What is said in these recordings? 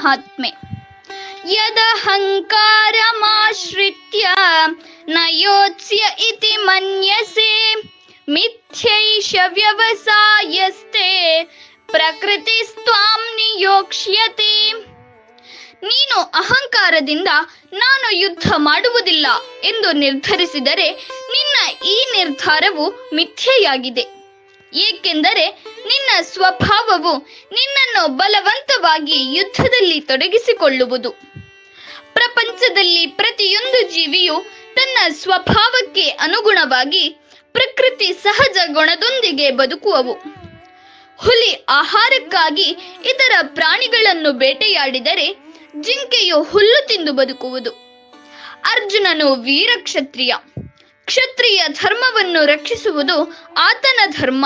ಮಹಾತ್ಮೆ. ಯದಹಂಕಾರಮಾಶ್ರಿತ್ಯ ನ ಯೋತ್ಸ್ಯ ಇತಿ ಮನ್ಯಸೆ ಮಿಥ್ಯೈಷ ವ್ಯವಸಾಯಸ್ತೆ ಪ್ರಕೃತಿಸ್ತ್ವಾಂ ನಿಯೋಕ್ಷ್ಯತೆ. ನೀನು ಅಹಂಕಾರದಿಂದ ನಾನು ಯುದ್ಧ ಮಾಡುವುದಿಲ್ಲ ಎಂದು ನಿರ್ಧರಿಸಿದರೆ ನಿನ್ನ ಈ ನಿರ್ಧಾರವು ಮಿಥ್ಯೆಯಾಗಿದೆ. ಏಕೆಂದರೆ ನಿನ್ನ ಸ್ವಭಾವವು ನಿನ್ನನ್ನು ಬಲವಂತವಾಗಿ ಯುದ್ಧದಲ್ಲಿ ತೊಡಗಿಸಿಕೊಳ್ಳುವುದು. ಪ್ರಪಂಚದಲ್ಲಿ ಪ್ರತಿಯೊಂದು ಜೀವಿಯು ತನ್ನ ಸ್ವಭಾವಕ್ಕೆ ಅನುಗುಣವಾಗಿ ಪ್ರಕೃತಿ ಸಹಜ ಗುಣದೊಂದಿಗೆ ಬದುಕುವವು. ಹುಲಿ ಆಹಾರಕ್ಕಾಗಿ ಇತರ ಪ್ರಾಣಿಗಳನ್ನು ಬೇಟೆಯಾಡಿದರೆ ಜಿಂಕೆಯು ಹುಲ್ಲು ತಿಂದು ಬದುಕುವುದು. ಅರ್ಜುನನು ವೀರ ಕ್ಷತ್ರಿಯ. ಕ್ಷತ್ರಿಯ ಧರ್ಮವನ್ನು ರಕ್ಷಿಸುವುದು ಆತನ ಧರ್ಮ.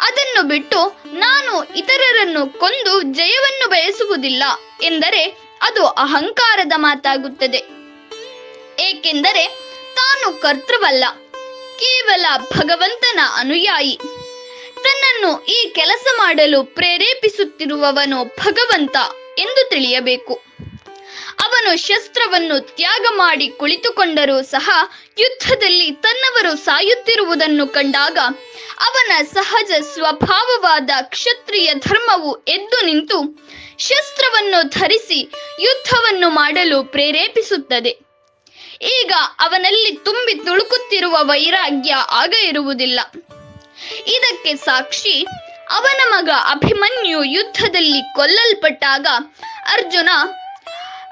ಅದನ್ನು ಬಿಟ್ಟು ನಾನು ಇತರರನ್ನು ಕೊಂದು ಜಯವನ್ನು ಬಯಸುವುದಿಲ್ಲ ಎಂದರೆ ಅದು ಅಹಂಕಾರದ ಮಾತಾಗುತ್ತದೆ. ಏಕೆಂದರೆ ತಾನು ಕರ್ತೃವಲ್ಲ, ಕೇವಲ ಭಗವಂತನ ಅನುಯಾಯಿ. ತನ್ನನ್ನು ಈ ಕೆಲಸ ಮಾಡಲು ಪ್ರೇರೇಪಿಸುತ್ತಿರುವವನು ಭಗವಂತ ಎಂದು ತಿಳಿಯಬೇಕು. ಅವನು ಶಸ್ತ್ರವನ್ನು ತ್ಯಾಗ ಮಾಡಿ ಕುಳಿತುಕೊಂಡರೂ ಸಹ ಯುದ್ಧದಲ್ಲಿ ತನ್ನವರು ಸಾಯುತ್ತಿರುವುದನ್ನು ಕಂಡಾಗ ಅವನ ಸಹಜ ಸ್ವಭಾವವಾದ ಕ್ಷತ್ರಿಯ ಧರ್ಮವು ಎದ್ದು ನಿಂತು ಶಸ್ತ್ರವನ್ನು ಧರಿಸಿ ಯುದ್ಧವನ್ನು ಮಾಡಲು ಪ್ರೇರೇಪಿಸುತ್ತದೆ. ಈಗ ಅವನಲ್ಲಿ ತುಂಬಿ ತುಳುಕುತ್ತಿರುವ ವೈರಾಗ್ಯ ಆಗ ಇರುವುದಿಲ್ಲ. ಇದಕ್ಕೆ ಸಾಕ್ಷಿ ಅವನ ಮಗ ಅಭಿಮನ್ಯು ಯುದ್ಧದಲ್ಲಿ ಕೊಲ್ಲಲ್ಪಟ್ಟಾಗ ಅರ್ಜುನ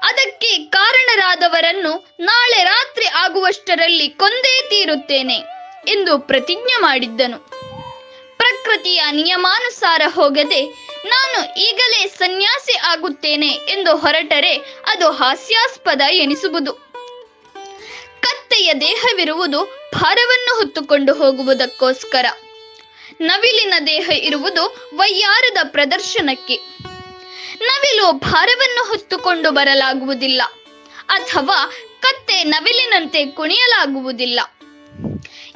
ಅದಕ್ಕೆ ಕಾರಣರಾದವರನ್ನು ನಾಳೆ ರಾತ್ರಿ ಆಗುವಷ್ಟರಲ್ಲಿ ಕೊಂದೇ ತೀರುತ್ತೇನೆ ಎಂದು ಪ್ರತಿಜ್ಞೆ ಮಾಡಿದ್ದನು. ಪ್ರಕೃತಿಯ ನಿಯಮಾನುಸಾರ ಹೋಗದೆ ನಾನು ಈಗಲೇ ಸನ್ಯಾಸಿ ಆಗುತ್ತೇನೆ ಎಂದು ಹೊರಟರೆ ಅದು ಹಾಸ್ಯಾಸ್ಪದ ಎನಿಸುವುದು. ಕತ್ತೆಯ ದೇಹವಿರುವುದು ಭಾರವನ್ನು ಹೊತ್ತುಕೊಂಡು ಹೋಗುವುದಕ್ಕೋಸ್ಕರ. ನವಿಲಿನ ದೇಹ ಇರುವುದು ವಯ್ಯಾರದ ಪ್ರದರ್ಶನಕ್ಕೆ. ನವಿಲು ಭಾರವನ್ನು ಹೊತ್ತುಕೊಂಡು ಬರಲಾಗುವುದಿಲ್ಲ, ಅಥವಾ ಕತ್ತೆ ನವಿಲಿನಂತೆ ಕುಣಿಯಲಾಗುವುದಿಲ್ಲ.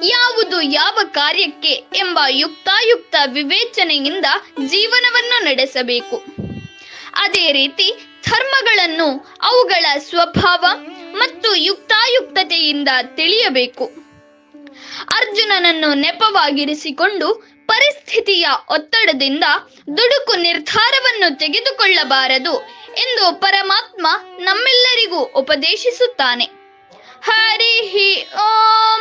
ಯಾವುದು ಯಾವ ಕಾರ್ಯಕ್ಕೆ ಎಂಬ ಯುಕ್ತಾಯುಕ್ತ ವಿವೇಚನೆಯಿಂದ ಜೀವನವನ್ನು ನಡೆಸಬೇಕು. ಅದೇ ರೀತಿ ಧರ್ಮಗಳನ್ನು ಅವುಗಳ ಸ್ವಭಾವ ಮತ್ತು ಯುಕ್ತಾಯುಕ್ತತೆಯಿಂದ ತಿಳಿಯಬೇಕು. ಅರ್ಜುನನನ್ನು ನೆಪವಾಗಿರಿಸಿಕೊಂಡು ಪರಿಸ್ಥಿತಿಯ ಒತ್ತಡದಿಂದ ದುಡುಕು ನಿರ್ಧಾರವನ್ನು ತೆಗೆದುಕೊಳ್ಳಬಾರದು ಎಂದು ಪರಮಾತ್ಮ ನಮ್ಮೆಲ್ಲರಿಗೂ ಉಪದೇಶಿಸುತ್ತಾನೆ. ಹರಿ ಓಂ.